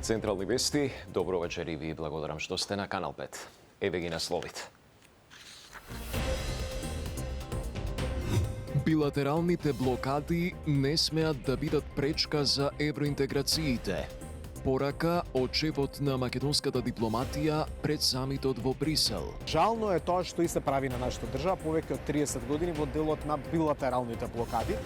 Централни вести, добро вечер и ви благодарам што сте на Канал 5. Еве ги насловите. Билатералните блокади не смеат да бидат пречка за евроинтеграциите. Порака од шефот на македонската дипломатија пред самитот во Брисел. Жално е тоа што и се прави на нашата држава повеќе од 30 години во делот на билатералните блокади.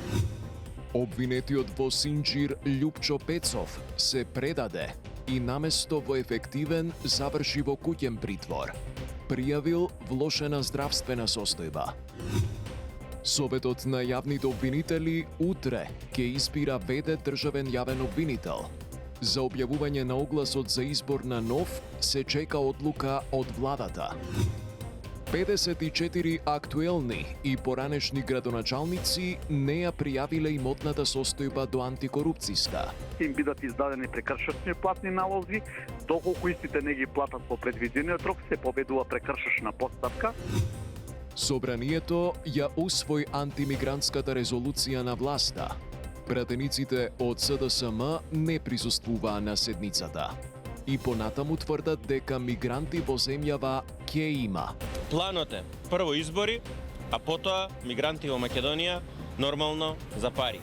Обвинетиот во Синџир Љупчо Пецов се предаде и наместо во ефективен заврши во куќен притвор. Пријавил влошена здравствена состојба. Советот на јавните обвинители утре ќе избира ВД државен јавен обвинител. За објавување на огласот за избор на нов се чека одлука од владата. 54 актуелни и поранешни градоначалници не ја пријавиле имотната состојба до антикорупцијска. Им бидат издадени прекршочни платни налози, доколку истите не ги платат по предвидениот рок, се поведува прекршочна постапка. Собранието ја усвои антимигрантската резолуција на власта. Пратениците од СДСМ не присуствуваа на седницата. И понатаму тврдат дека мигранти во земјава ќе има. Планот е прво избори, а потоа мигранти во Македонија нормално за пари.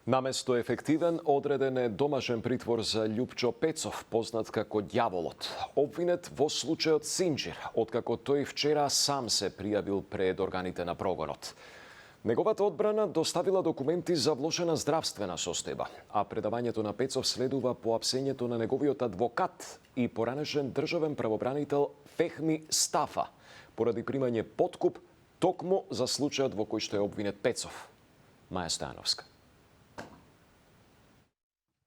Наместо ефективен, одреден е домашен притвор за Љупчо Пецов, познат како Ѓаволот. Обвинет во случајот Синџир, откако тој вчера сам се пријавил пред органите на прогонот. Неговата одбрана доставила документи за влошена здравствена состојба, а предавањето на Пецов следува по апсењето на неговиот адвокат и поранешен државен правобранител Фехми Стафа, поради примање подкуп токму за случајот во кој што е обвинет Пецов. Маја Стојановска.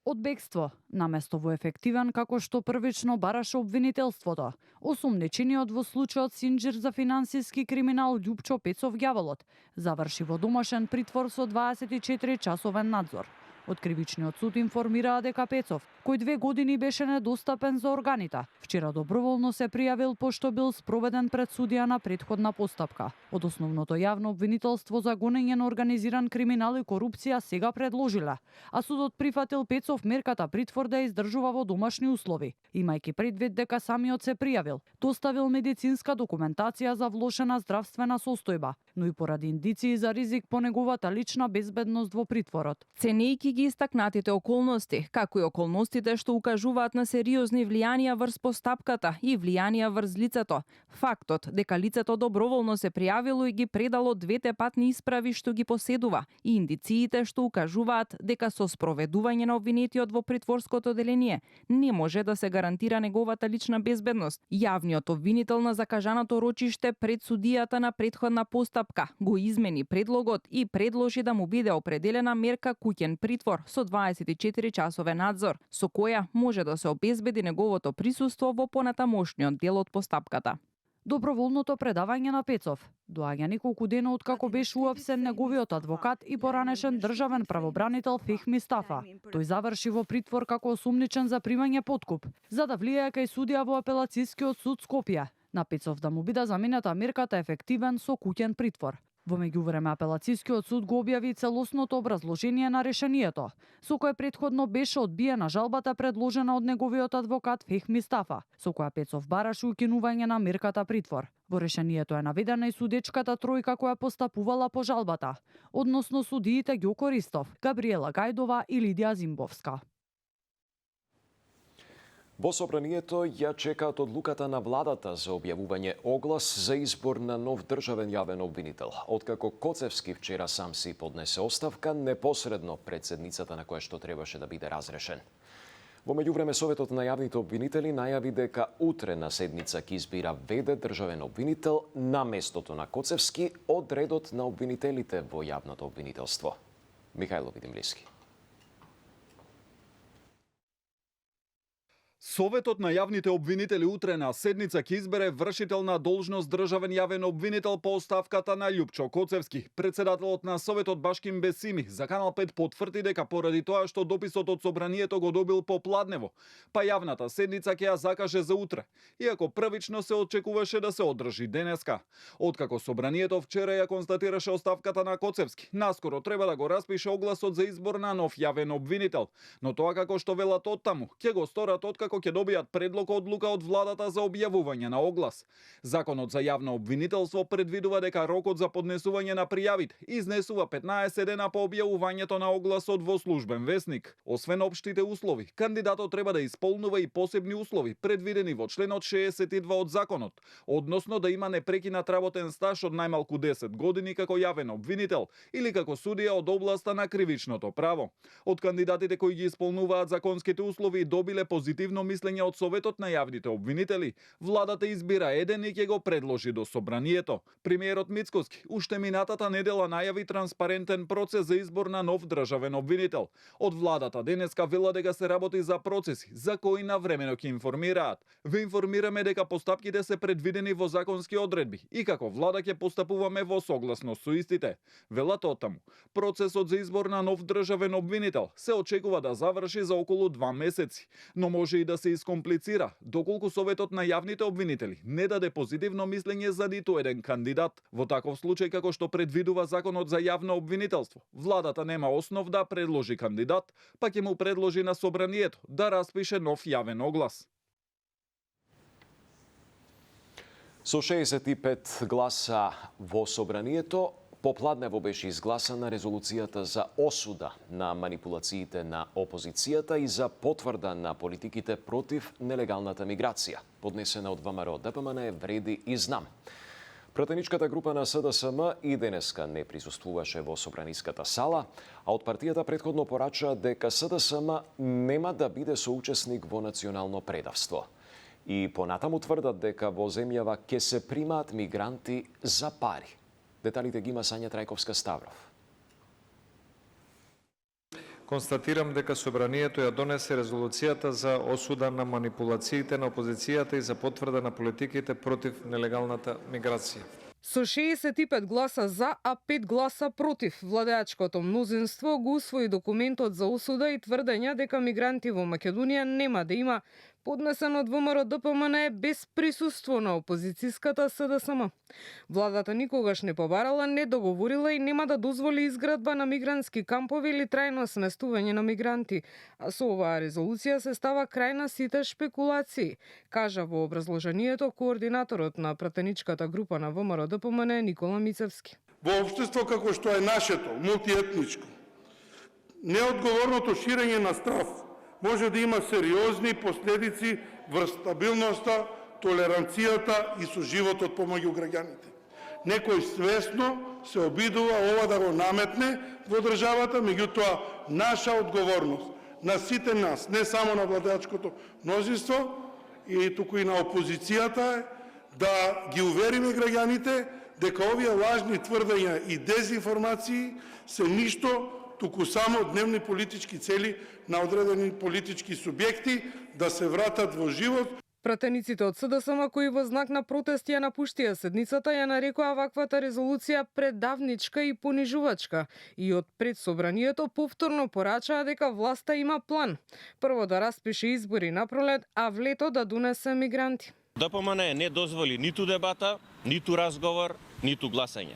Од бегство, наместо во ефективен како што првично бараше обвинителството. Осумничениот во случајот Синџир за финансиски криминал Љупчо Пецов Ѓаволот заврши во домашен притвор со 24-часовен надзор. Од кривичниот суд информираа дека Пецов, кој 2 години беше недостапен за органите, вчера доброволно се пријавил пошто бил спроведен пред судија на претходна постапка. Од основното јавно обвинителство за гонење на организиран криминал и корупција сега предложиле, а судот прифатил Пецов мерката притвор да ја издржува во домашни услови, имајќи предвид дека самиот се пријавил, доставил медицинска документација за влошена здравствена состојба, но и поради индиции за ризик по неговата лична безбедност во притворот. Ценијќи ги истакнатите околности, како и околностите што укажуваат на сериозни влијанија врз постапката и влијанија врз лицето, фактот дека лицето доброволно се пријавило и ги предало 2 патни исправи што ги поседува и индициите што укажуваат дека со спроведување на обвинетиот во притворското одделение не може да се гарантира неговата лична безбедност. Јавниот обвинител на закажаното рочиште пред судијата на претходна постапка го измени предлогот и предложи да му биде определена мерка куќен притвор со 24-часовен надзор, со која може да се обезбеди неговото присуство во понатамошниот дел од постапката. Доброволното предавање на Пецов доаѓа неколку дена откако беше уапсен неговиот адвокат и поранешен државен правобранител Фехми Стафа. Тој заврши во притвор како осумничен за примање подкуп, за да влијае кај судија во апелацијскиот суд Скопје. На Пецов да му биде заменета мерката ефективен со куќен притвор. Во меѓувреме апелацијскиот суд го објави целосното образложение на решението, со кое претходно беше одбиена жалбата предложена од неговиот адвокат Фехми Стафа, со која Пецов бараше укинување на мерката притвор. Во решението е наведена и судечката тројка која постапувала по жалбата, односно судиите Ѓоко Ристов, Габриела Гајдова и Лидија Зимбовска. Во собранието ја чекаат одлуката на владата за објавување оглас за избор на нов државен јавен обвинител, откако Коцевски вчера сам си поднесе оставка непосредно пред седницата на која што требаше да биде разрешен. Во меѓувреме Советот на јавните обвинители најави дека утре на седница ќе избира ВД државен обвинител на местото на Коцевски од редот на обвинителите во јавното обвинителство. Михајло Видимлиски. Советот на јавните обвинители утре на седница ќе избере вршител на должност државен јавен обвинител по оставката на Љупчо Коцевски. Председателот на Советот Башким Бесими за Канал 5 потврди дека поради тоа што дописот од собранието го добил попладнево, па јавната седница ќе ја закаже за утре, иако првично се очекуваше да се одржи денеска. Откако собранието вчера ја констатираше оставката на Коцевски, наскоро треба да го распише огласот за избор на нов јавен обвинител, но тоа како што велат оттаму, ќе го сторат откако ќе добијат предлог одлука од владата за објавување на оглас. Законот за јавно обвинителство предвидува дека рокот за поднесување на пријавите изнесува 15 дена по објавувањето на огласот во службен весник. Освен општите услови, кандидатот треба да исполнува и посебни услови предвидени во членот 62 од законот, односно да има непрекинат работен стаж од најмалку 10 години како јавен обвинител или како судија од областа на кривичното право. Од кандидатите кои ги исполнуваат законските услови и добиле позитивно мислење од Советот на јавните обвинители, владата избира еден и ќе го предложи до собранието. Премиерот Мицкоски уште минатата недела најави транспарентен процес за избор на нов државен обвинител. Од владата денеска вела дека се работи за процеси за кои навремено ќе информираат. Ве информираме дека постапките се предвидени во законски одредби и како влада ќе постапуваме во согласност со истите. Велат оттаму, процесот за избор на нов државен обвинител се очекува да заврши за околу 2 месеци, но може и да се искомплицира, доколку Советот на јавните обвинители не даде позитивно мислење за ниту еден кандидат. Во таков случај, како што предвидува Законот за јавно обвинителство, владата нема основ да предложи кандидат, па ќе му предложи на собранието да распише нов јавен оглас. Со 65 гласа во собранието, попладнево беше изгласана резолуцијата за осуда на манипулациите на опозицијата и за потврда на политиките против нелегалната миграција, поднесена од ВМРО ДПМН Вреди и Знам. Пратеничката група на СДСМ и денеска не присуствуваше во собраниската сала, а од партијата претходно порача дека СДСМ нема да биде соучесник во национално предавство. И понатаму тврдат дека во земјава ќе се примаат мигранти за пари. Деталите ги има Сања Трајковска-Ставров. Констатирам дека собранието ја донесе резолуцијата за осуда на манипулациите на опозицијата и за потврда на политиките против нелегалната миграција. Со 65 гласа за, а 5 гласа против, владеачкото мнозинство го усвои документот за осуда и тврдења дека мигранти во Македонија нема да има, поднесен од ВМРО ДПМН без присуство на опозицијската СДСМ. Владата никогаш не побарала, не договорила и нема да дозволи изградба на мигрантски кампови или трајно сместување на мигранти. А со оваа резолуција се става крај на сите шпекулации, кажа во образложението координаторот на пратеничката група на ВМРО ДПМН Никола Мицевски. Во општество како што е нашето, мултиетничко, неодговорното ширење на страв може да има сериозни последици врз стабилноста, толеранцијата и соживотот помеѓу граѓаните. Некој свесно се обидува ова да го наметне во државата, меѓутоа наша одговорност на сите нас, не само на владеачкото мнозинство, и туку и на опозицијата, да ги увериме граѓаните дека овие лажни тврдења и дезинформации се ништо, туку само дневни политички цели на одредени политички субјекти да се вратат во живот. Пратениците од СДСМ кои во знак на протести ја напуштија седницата ја нарекоа ваквата резолуција предавничка и понижувачка и од пред собранието повторно порачаа дека власта има план. Прво да распише избори на пролет, а в лето да донесе мигранти. ДПМН не дозволи ниту дебата, ниту разговор, ниту гласање.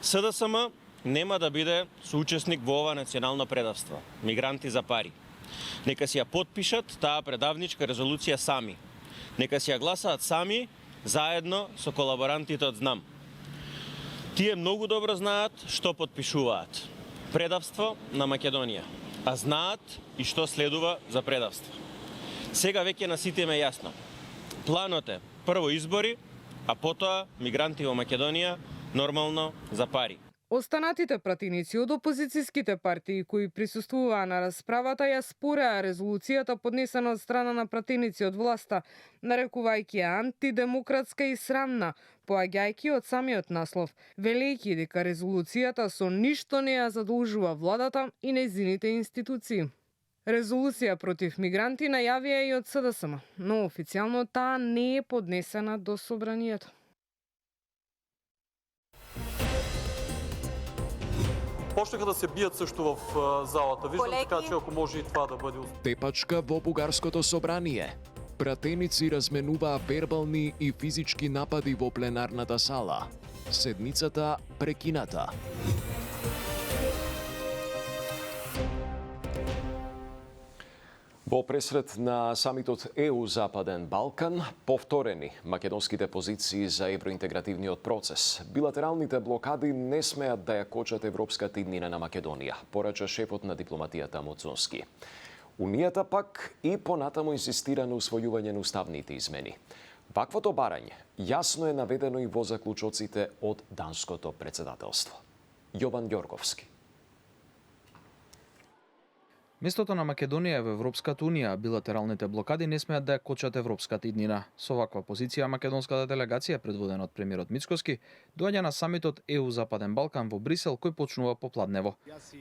СДСМ нема да биде соучесник во ова национално предавство. Мигранти за пари. Нека си ја потпишат таа предавничка резолуција сами. Нека си ја гласаат сами, заедно со колаборантите од Знам. Тие многу добро знаат што потпишуваат. Предавство на Македонија. А знаат и што следува за предавство. Сега веќе на сите им е јасно. Планот е прво избори, а потоа мигранти во Македонија нормално за пари. Останатите пратеници од опозицијските партии кои присуствуваа на расправата ја спореа резолуцијата поднесена од страна на пратеници од власта, нарекувајќи ја антидемократска и срамна, поаѓајќи од самиот наслов, велејќи дека резолуцијата со ништо не ја задолжува владата и нејзините институции. Резолуција против мигранти најавија и од СДСМ, но официјално таа не е поднесена до собранието. Почнаха да се бијат сашто в залата. Виждам така че ако може и това да бъде. Тепачка во бугарското собрание. Пратеници разменуваа вербални и физички напади во пленарната сала. Седницата прекината. Во пресред на самитот ЕУ Западен Балкан, повторени македонските позиции за евроинтегративниот процес. Билатералните блокади не смеат да ја кочат европската иднина на Македонија, порача шефот на дипломатијата Моцунски. Унијата пак и понатаму инсистира на усвојување на уставните измени. Ваквото барање јасно е наведено и во заклучоците од данското председателство. Јован Ѓорговски. Местото на Македонија е во Европската унија, а билатералните блокади не смеат да ја кочат европската иднина. Со ваква позиција македонската делегација, предводена од премиерот Мицкоски, доаѓа на самитот ЕУ Западен Балкан во Брисел, кој почнува попладнево.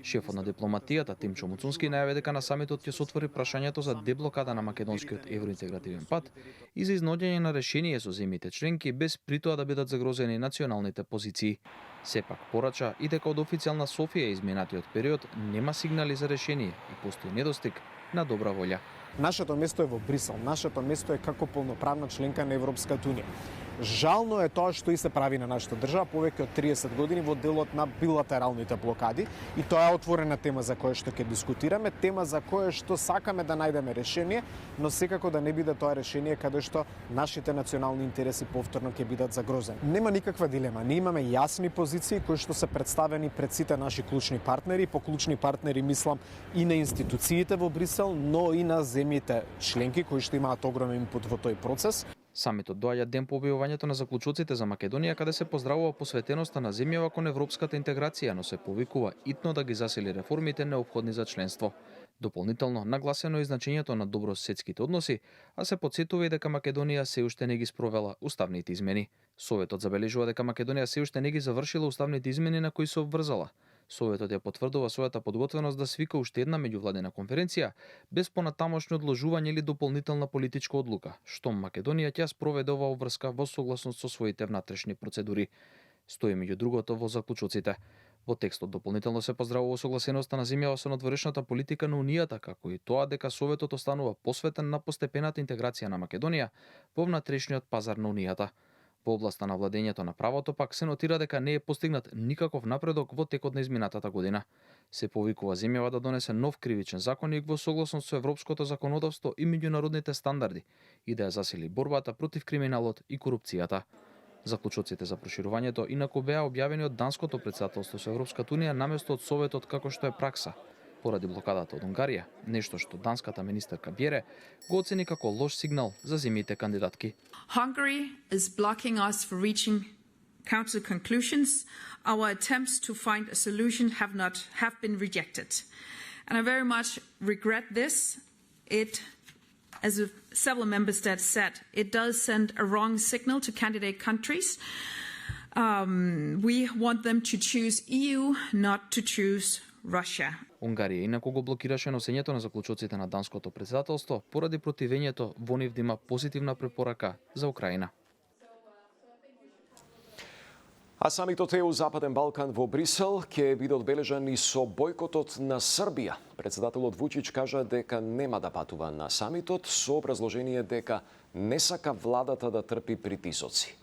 Шефот на дипломатијата Тимчо Муцунски најави дека на самитот ќе се отвори прашањето за деблокада на македонскиот евроинтегративен пат и за изнаоѓање на решение со земјите членки без притоа да бидат загрозени националните позиции. Сепак порача и дека од официјална Софија изминатиот период нема сигнали за решение и постои недостиг на добра волја. Нашето место е во Брисел, нашето место е како полноправна членка на Европската унија. Жално е тоа што и се прави на нашата држава повеќе од 30 години во делот на билатералните блокади и тоа е отворена тема за која што ќе дискутираме, тема за која што сакаме да најдеме решение, но секако да не биде тоа решение каде што нашите национални интереси повторно ќе бидат загрозени. Нема никаква дилема, ние имаме јасни позиции кои што се представени пред сите наши клучни партнери, по клучни партнери мислам и на институциите во Брисел, но и на земјите членки кои што имаат огромен инпут во тој процес. Самитот доаѓа ден по објавувањето на заклучоците за Македонија, каде се поздравува посветеноста на земјава кон европската интеграција, но се повикува итно да ги засили реформите неопходни за членство. Дополнително нагласено е значењето на добрососедските односи, а се потсетува и дека Македонија се уште не ги спровела уставните измени. Советот забележува дека Македонија се уште не ги завршила уставните измени на кои се обврзала. Советот ја потврдува својата подготвеност да свика уште една меѓувладина конференција без понатамошно одложување или дополнителна политичка одлука, што Македонија ќе спроведе оваа обврска во согласност со своите внатрешни процедури. Стои меѓу другото во заклучоците. Во текстот дополнително се поздравува согласеноста на земјава со надворешната политика на Унијата, како и тоа дека Советот останува посветен на постепената интеграција на Македонија во внатрешниот пазар на Унијата. Во областа на владењето на правото пак се нотира дека не е постигнат никаков напредок во текот на изминатата година. Се повикува земјава да донесе нов кривичен законник во согласност со европското законодавство и меѓународните стандарди и да ја засили борбата против криминалот и корупцијата. Заклучоците за проширувањето инаку беа објавени од данското председателство со Европската унија наместо од Советот како што е пракса, поради блокадата од Унгарија, нешто што данската министерка Бјере го оцени како лош сигнал за земјите кандидатки. Hungary is blocking us for reaching council conclusions. Our attempts to find a solution have been rejected. And I very much regret this. As several member states said, it does send a wrong signal to candidate countries. We want them to choose EU, not to choose Russia. Унгарија инаку го блокираше носењето на заклучоците на данското председателство поради противењето во нив да има позитивна препорака за Украина. А самитот ЕУ Западен Балкан во Брисел ќе биде одбележан и со бојкотот на Србија. Председателот Вучич кажа дека нема да патува на самитот со образложение дека не сака владата да трпи притисоци.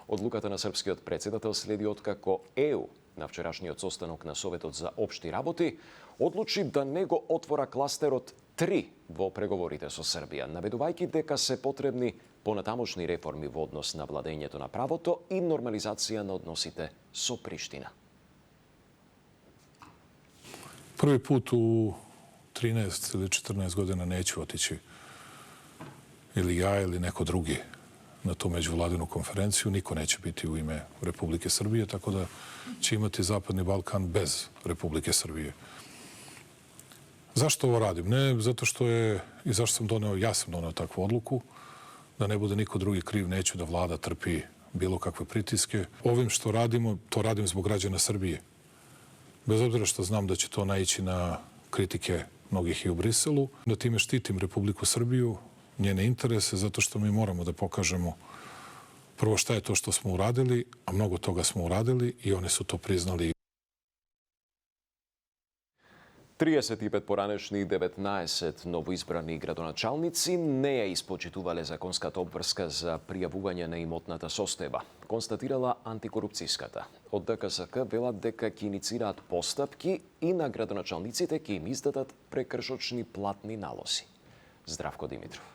Одлуката на српскиот председател следи откако ЕУ на вчерашниот состанок на Советот за општи работи одлучи да не го отвора кластерот 3 во преговорите со Србија, наведувајќи дека се потребни понатамошни реформи во однос на владењето на правото и нормализација на односите со Приштина. Prvi put u 13 ili 14 godina neću otići ili ja ili neko drugi na tu međuvladinu konferenciju. Niko neće biti u ime Republike Srbije, tako da će imati Zapadni Balkan bez Republike Srbije. Zašto ovo radim? Ne zato što je, i zašto sam doneo, ja sam doneo takvu odluku, da ne bude niko drugi kriv, neću da vlada trpi bilo kakve pritiske. Ovim što radimo, to radim zbog građana Srbije. Bez obzira što znam da će to naići na kritike mnogih i u Briselu, da time štitim Republiku Srbiju, njene interese, zato što mi moramo da pokažemo prvo šta je to što smo uradili, a mnogo toga smo uradili i oni su to priznali. 35 поранешни 19 новоизбрани градоначалници не ја испочитувале законската обврска за пријавување на имотната состојба, констатирала антикорупцијската. Од ДКСК велат дека ќе иницираат постапки и на градоначалниците ќе им издадат прекршочни платни налози. Здравко Димитров.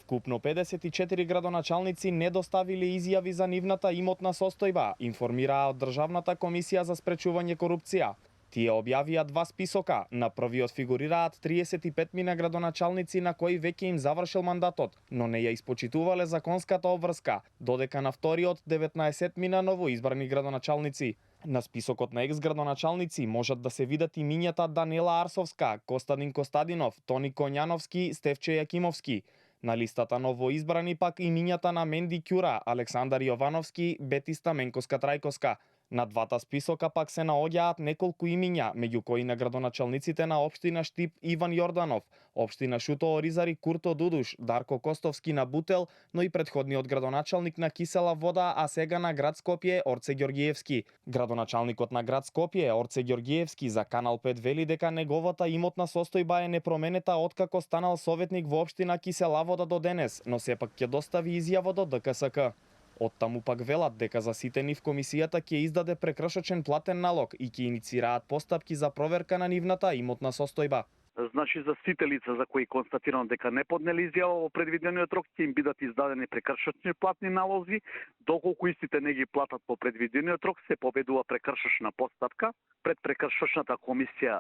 Вкупно 54 градоначалници не доставиле изјави за нивната имотна состојба, информираа од Државната комисија за спречување корупција. Тие објавија два списока. На првиот фигурираат 35 мина градоначалници на кои веќе им завршил мандатот, но не ја испочитувале законската обврска, додека на вториот 19 мина новоизбрани градоначалници. На списокот на екс-градоначалници можат да се видат имињата Данела Арсовска, Костадин Костадинов, Тони Коњановски, Стефче Јакимовски. На листата новоизбрани пак имињата на Менди Ќура, Александар Јовановски, Бети Стаменковска Трајковска. На двата списока пак се наоѓаат неколку имиња, меѓу кои на градоначалниците на општина Штип Иван Јорданов, општина Шуто Оризари Курто Дудуш, Дарко Костовски на Бутел, но и претходниот градоначалник на Кисела Вода, а сега на град Скопје Орце Ѓоргиевски. Градоначалникот на град Скопје Орце Ѓоргиевски за Канал 5 вели дека неговата имотна состојба е непроменета откако станал советник во општина Кисела Вода до денес, но сепак ќе достави изјава до ДКСК. Оттаму пак велат дека за сите нив комисијата ќе издаде прекршочен платен налог и ќе иницираат постапки за проверка на нивната имотна состојба. Значи за сите лица за кои констатирано дека не поднели изјава во предвидениот рок ќе им бидат издадени прекршочни платни налози, доколку истите не ги платат по предвидениот рок се поведува прекршочна постапка пред прекршочната комисија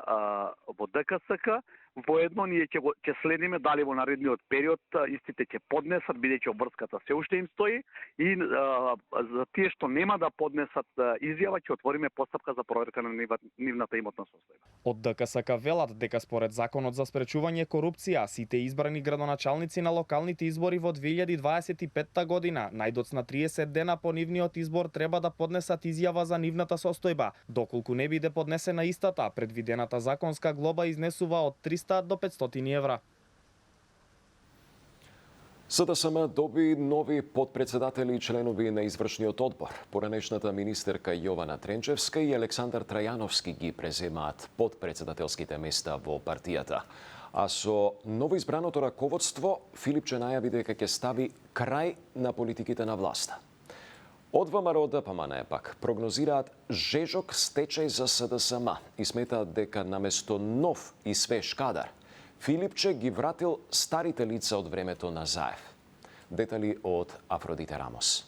во ДКСК. Воедно ние ќе следиме дали во наредниот период истите ќе поднесат, бидејќи обврската се уште им стои, и за тие што нема да поднесат изјава ќе отвориме постапка за проверка на нивната имотна состојба. Од ДКСК велат дека според Законот за спречување корупција, сите избрани градоначалници на локалните избори во 2025 година, најдоцна 30 дена по нивниот избор треба да поднесат изјава за нивната состојба. Доколку не биде поднесена истата, предвидената законска глоба изнесува од 300 до 500 евра. СДСМ доби нови подпредседатели и членови на извршниот одбор. Поранешната министерка Јована Тренчевска и Александар Трајановски ги преземаат подпредседателските места во партијата. А со новоизбраното раководство, Филипче најави дека ќе стави крај на политиките на власта. Од ВМРО ДПМН пак прогнозираат жежок стечај за СДСМ и сметаат дека наместо нов и свеж кадар, Филипче ги вратил старите лица од времето на Заев. Детали од Афродите Рамос.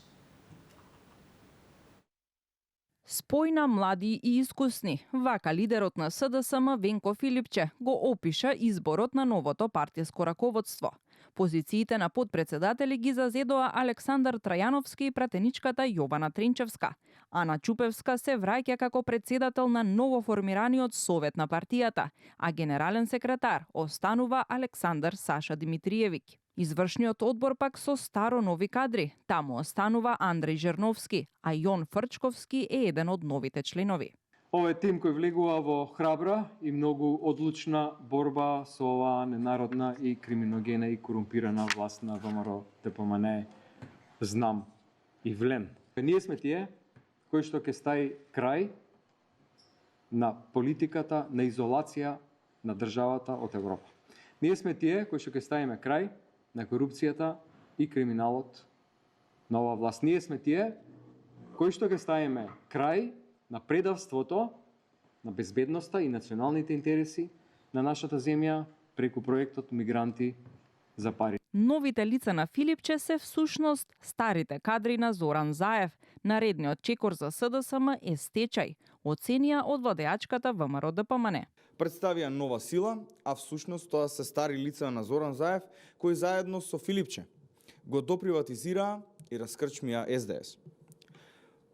Спој на млади и искусни, вака лидерот на СДСМ Венко Филипче го опиша изборот на новото партиско раководство. Позициите на подпредседатели ги зазедоа Александар Трајановски и пратеничката Јована Тренчевска. Ана Чупевска се враќа како председател на новоформираниот совет на партијата, а генерален секретар останува Александар Саша Димитриевиќ. Извршниот одбор пак со старо нови кадри. Таму останува Андреј Жерновски, а Јон Фрчковски е еден од новите членови. Ова е тим кој влегува во храбра и многу одлучна борба со оваа ненародна и криминогена и корумпирана власт на ВМРО ДПМН, знам и влен. Ние сме тие кои што ќе стави крај на политиката на изолација на државата од Европа. Ние сме тие кои што ќе ставиме крај на корупцијата и криминалот на оваа власт. Ние сме тие кои што ќе ставиме крај на предавството, на безбедноста и националните интереси на нашата земја преку проектот Мигранти за пари. Новите лица на Филипче се всушност старите кадри на Зоран Заев. Наредниот чекор за СДСМ е стечај, оценија од владеачката ВМРО ДПМН. Представија нова сила, а всушност тоа се стари лица на Зоран Заев, кои заедно со Филипче го доприватизираа и раскрчмија СДС.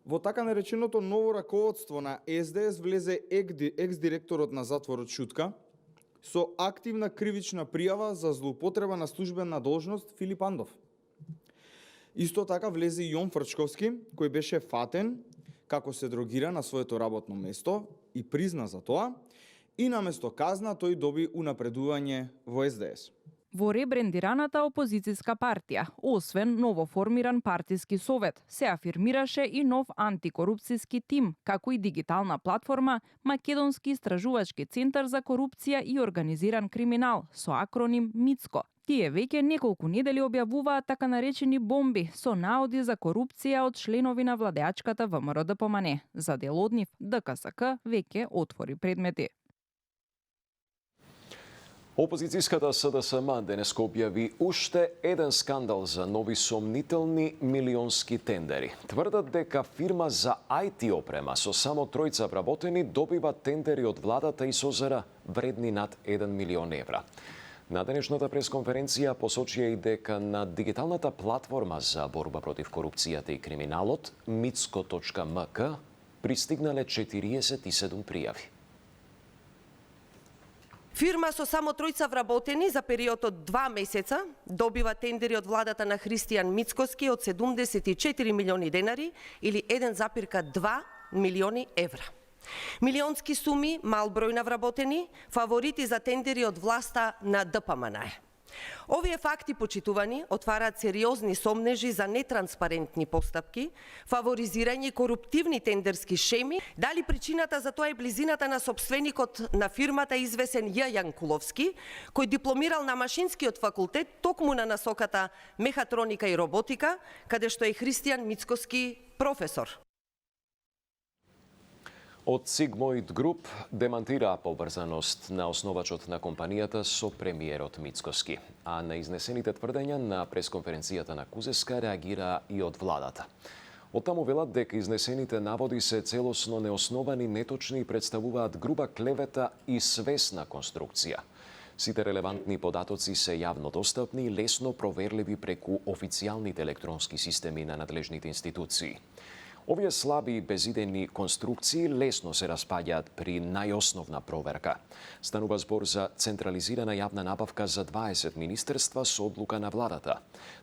Во така нареченото ново раководство на СДС влезе екс-директорот на затворот Шутка со активна кривична пријава за злоупотреба на службена должност Филип Андов. Исто така влезе и Јон Фрчковски, кој беше фатен како се дрогира на своето работно место и призна за тоа, и наместо казна тој доби унапредување во СДС. Во ребрендираната опозицијска партија, освен новоформиран партиски совет, се афирмираше и нов антикорупцијски тим, како и дигитална платформа Македонски истражувачки центар за корупција и организиран криминал, со акроним МИЦКО. Тие веќе неколку недели објавуваат така наречени бомби со наоди за корупција од членови на владеачката ВМРО ДПМН. За дел од нив, ДКСК веќе отвори предмети. Опозицијската СДСМ денеска објави уште еден скандал за нови сомнителни милионски тендери. Тврдат дека фирма за IT опрема со само тројца вработени добива тендери од владата и СОЗР вредни над 1 милион евра. На денешната пресконференција посочија и дека на дигиталната платформа за борба против корупцијата и криминалот mitsko.mk пристигнале 47 пријави. Фирма со само тројца вработени за период од 2 месеца добива тендери од владата на Христијан Мицкоски од 74 милиони денари или 1,2 милиони евра. Милионски суми, мал број на вработени, фаворити за тендери од власта на ДПМН. Овие факти, почитувани, отвараат сериозни сомнежи за нетранспарентни постапки, фаворизирање и коруптивни тендерски шеми. Дали причината за тоа е близината на сопственикот на фирмата извесен Ј. Јанкуловски, кој дипломирал на Машинскиот факултет токму на насоката мехатроника и роботика, каде што е Христијан Мицкоски професор. Од Sigmoid Group демантира поврзаност на основачот на компанијата со премиерот Мицкоски, а на изнесените тврдења на пресконференцијата на Кузеска реагира и од владата. Оттаму велат дека изнесените наводи се целосно неосновани, неточни и представуваат груба клевета и свесна конструкција. Сите релевантни податоци се јавно достапни и лесно проверливи преку официјалните електронски системи на надлежните институции. Овие слаби и безидени конструкции лесно се распаѓаат при најосновна проверка. Станува збор за централизирана јавна набавка за 20 министерства со одлука на владата.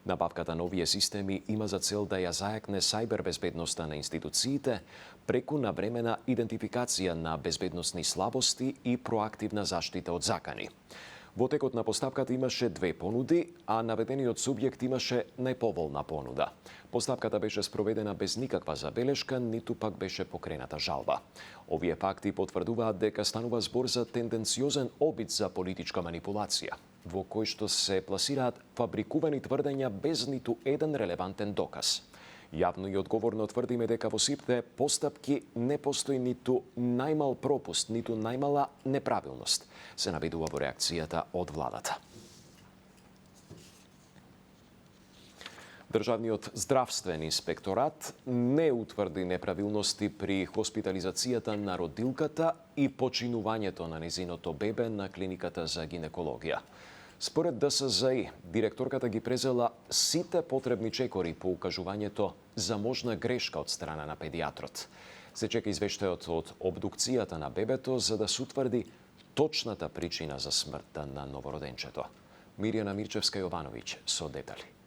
Набавката на овие системи има за цел да ја зајакне сајбербезбедноста на институциите преку навремена идентификација на безбедносни слабости и проактивна заштита од закани. Во текот на постапката имаше 2 понуди, а наведениот субјект имаше најповолна понуда. Постапката беше спроведена без никаква забелешка, ниту пак беше покрената жалба. Овие факти потврдуваат дека станува збор за тенденциозен обид за политичка манипулација, во кој што се пласираат фабрикувани тврдења без ниту еден релевантен доказ. Јавно и одговорно тврдиме дека во сите постапки не постои ниту најмал пропуст, ниту најмала неправилност, се наведува во реакцијата од владата. Државниот здравствен инспекторат не утврди неправилности при хоспитализацијата на родилката и починувањето на незиното бебе на клиниката за гинекологија. Според ДСЗИ, директорката ги презела сите потребни чекори по укажувањето за можна грешка од страна на педиатрот. Се чека извештајот од обдукцијата на бебето за да се утврди точната причина за смртта на новороденчето. Мирјана Мирчевска-Јовановиќ со детали.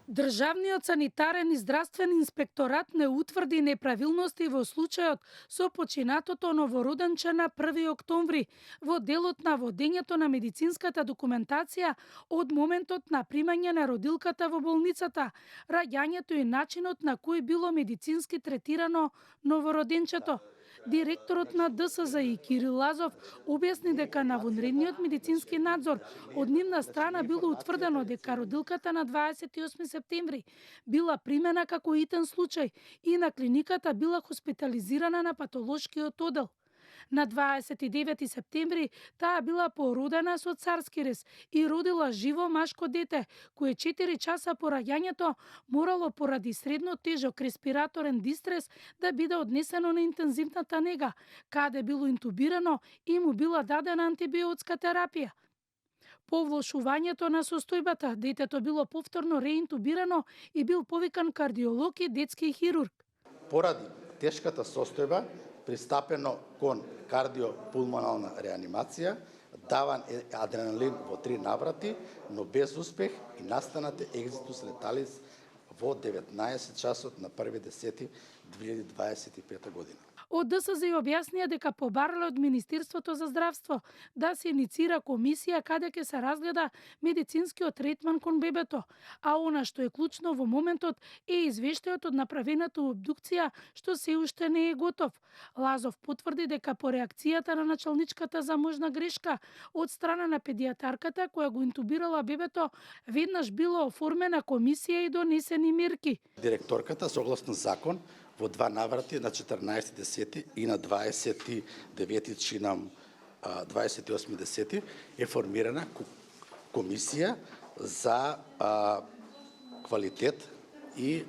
Државниот санитарен и здравствен инспекторат не утврди неправилности во случајот со починатото новороденче на 1 октомври во делот на водењето на медицинската документација од моментот на примање на родилката во болницата, раѓањето и начинот на кој било медицински третирано новороденчето. Директорот на ДСЗИ Кирил Лазов објасни дека на вонредниот медицински надзор од нивна страна било утврдено дека родилката на 28 септември била примена како итен случај и на клиниката била хоспитализирана на патолошкиот одел. На 29 септември таа била породена со царски рез и родила живо машко дете, кое 4 часа по раѓањето морало поради средно тежок респираторен дистрес да биде однесено на интензивната нега, каде било интубирано и му била дадена антибиотска терапија. По влошувањето на состојбата, детето било повторно реинтубирано и бил повикан кардиолог и детски хирург. Поради тешката состојба, пристапено кон кардиопулмонална реанимација, даван адреналин во 3 наврати, но без успех и настанате екзитус леталис во 19 часот на 1.10.2025 година. Од ДСЗ објаснија дека побарале од Министерството за здравство да се иницира комисија каде ќе се разгледа медицинскиот третман кон бебето, а она што е клучно во моментот е извештајот од направената обдукција што се уште не е готов. Лазов потврди дека по реакцијата на началничката за можна грешка од страна на педијатарката која го интубирала бебето, веднаш била оформена комисија и донесени мерки. Директорката согласно закон во два наврати на 14.10 и на 29 чинам 28.10 е формирана комисија за квалитет и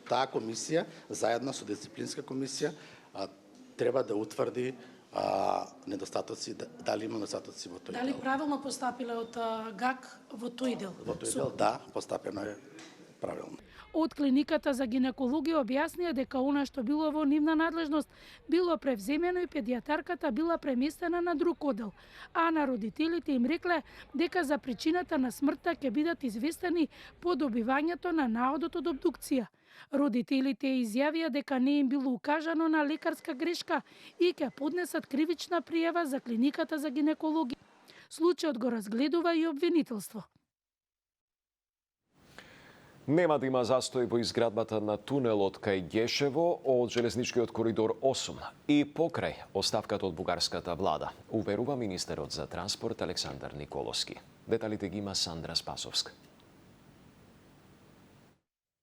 таа комисија заедно со дисциплинска комисија треба да утврди недостатоци, дали има недостатоци во тој дел. Дали правилно постапиле од ГАК во тој дел? Во тој дел, да, постапено е правилно. Од клиниката за гинекологија објаснија дека она што било во нивна надлежност било превземено и педијатарката била преместена на друг оддел, а на родителите им рекле дека за причината на смртта ќе бидат известени по добивањето на наодот од обдукција. Родителите изјавија дека не им било укажано на лекарска грешка и ќе поднесат кривична пријава за клиниката за гинекологија. Случајот го разгледува и обвинителство. Нема да има застој во изградбата на тунелот кај Гешево од железничкиот коридор 8 и покрај оставката од бугарската влада, уверува министерот за транспорт Александар Николовски. Деталите ги има Сандра Спасовска.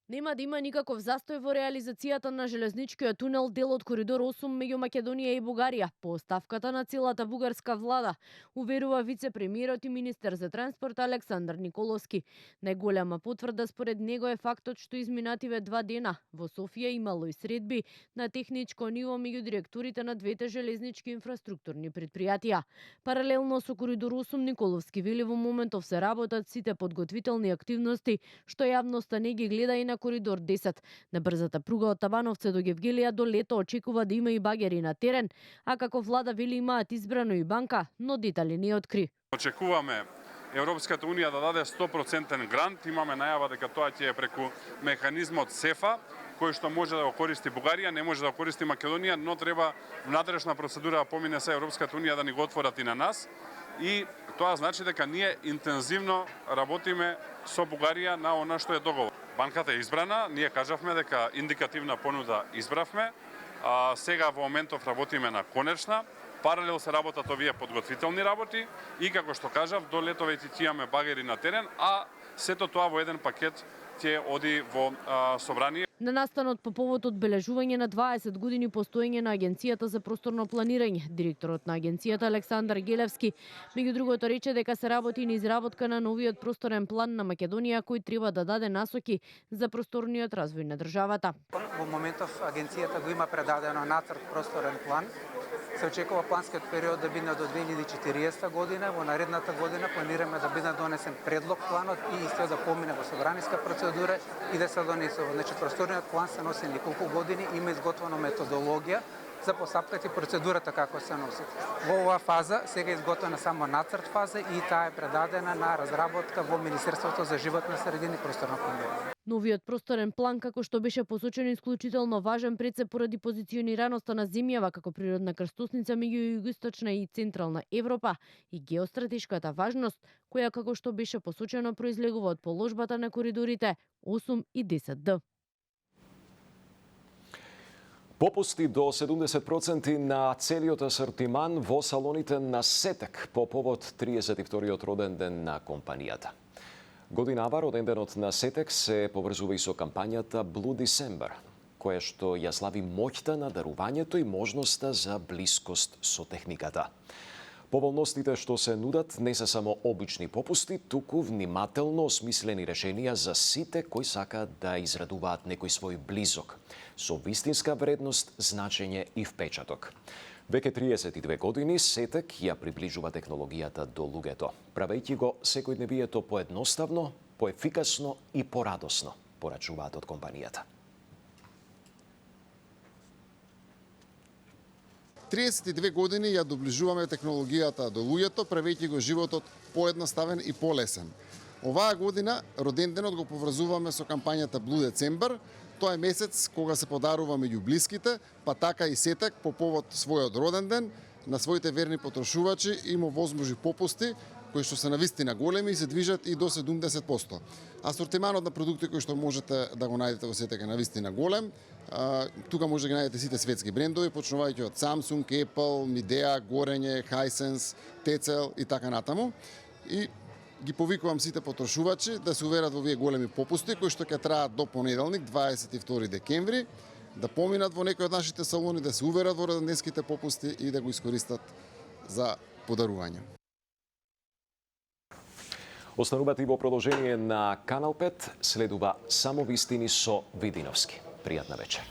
Нема да има никаков застој во реализацијата на железничкиот тунел дел од коридор 8 меѓу Македонија и Бугарија по оставката на целата бугарска влада, уверува вице-премиерот и министер за транспорт Александар Николовски. Најголема потврда според него е фактот што изминативе 2 дена во Софија имало и средби на техничко ниво меѓу директорите на двете железнички инфраструктурни предпријатија. Паралелно со коридор 8 Николовски вели во моментов се работат сите подготвителни активности што јавноста не ги гледа и на коридор 10. На брзата пруга од Табановце до Гевгелија до лето очекува да има и багери на терен, а како влада вели имаат избрано и банка, но детали не откри. Очекуваме Европската унија да даде 100% грант, имаме најава дека тоа ќе е преку механизмот СЕФА, кој што може да го користи Бугарија, не може да го користи Македонија, но треба внатрешна процедура да помине се Европската унија да ни го отворат и на нас. И тоа значи дека ние интензивно работиме со Бугарија на она што е договор. Банката е избрана, ние кажавме дека индикативна понуда избравме, сега во моментов работиме на конечна, паралел се работат овие подготвителни работи и како што кажав, до лето веќе ќе имаме багери на терен, а сето тоа во еден пакет ќе оди во собрание. На настанот по повод одбележување на 20 години постоење на Агенцијата за просторно планирање, директорот на агенцијата Александар Гелевски, меѓу другото рече дека се работи на изработка на новиот просторен план на Македонија кој треба да даде насоки за просторниот развој на државата. Во моментов агенцијата го има предадено нацрт просторен план. Се очекува планскиот период да биде до 2040 година. Во наредната година планираме да биде донесен предлог планот и исто да помине во собраниска процедура и да се донесува. Значи, просторниот план се носи неколку години, има изготвена методологија за постапката и процедурата како се носи. Во оваа фаза сега е изготвена само нацрт фаза и таа е предадена на разработка во Министерството за животна средина и просторно планирање. Новиот просторен план, како што беше посочен, исклучително важен пред се поради позиционираноста на земјава како природна крстосница меѓу југоисточна и централна Европа и геостратешката важност, која како што беше посочено произлегува од положбата на коридорите 8 и 10Д. Попусти до 70% на целиот асортиман во салоните на Сетек по повод 32-иот роден ден на компанијата. Годинава роденденот на Сетек се поврзува и со кампањата Blue December, која што ја слави моќта на дарувањето и можноста за блискост со техниката. Поволностите што се нудат не се само обични попусти, туку внимателно осмислени решенија за сите кои сакаат да израдуваат некој свој близок, со вистинска вредност, значење и впечаток. Веќе 32 години Сетек ја приближува технологијата до луѓето, правејќи го секојдневието поедноставно, поефикасно и порадосно, порачуваат од компанијата. 32 години ја доближуваме технологијата до луѓето, правејќи го животот поедноставен и полесен. Оваа година роденденот го поврзуваме со кампањата Blue December, Тоа е месец кога се подарува меѓу блиските, па така и Сетек по повод својот роден ден на своите верни потрошувачи има возможни попусти кои што се навистина големи и се движат и до 70%. Асортиманот на продукти кои што можете да го најдете во Сетек е навистина голем. Тука може да ги најдете сите светски брендови, почнувајќи од Samsung, Apple, Midea, Горење, Hisense, TCL и така натаму. И ги повикувам сите потрошувачи да се уверат во овие големи попусти кои што ќе траат до понеделник, 22 декември, да поминат во некој од нашите салони, да се уверат во роденденските попусти и да го искористат за подарување. Останувате и во продолжение на Канал 5, следува Само вистини со Видиновски. Пријатна вечер.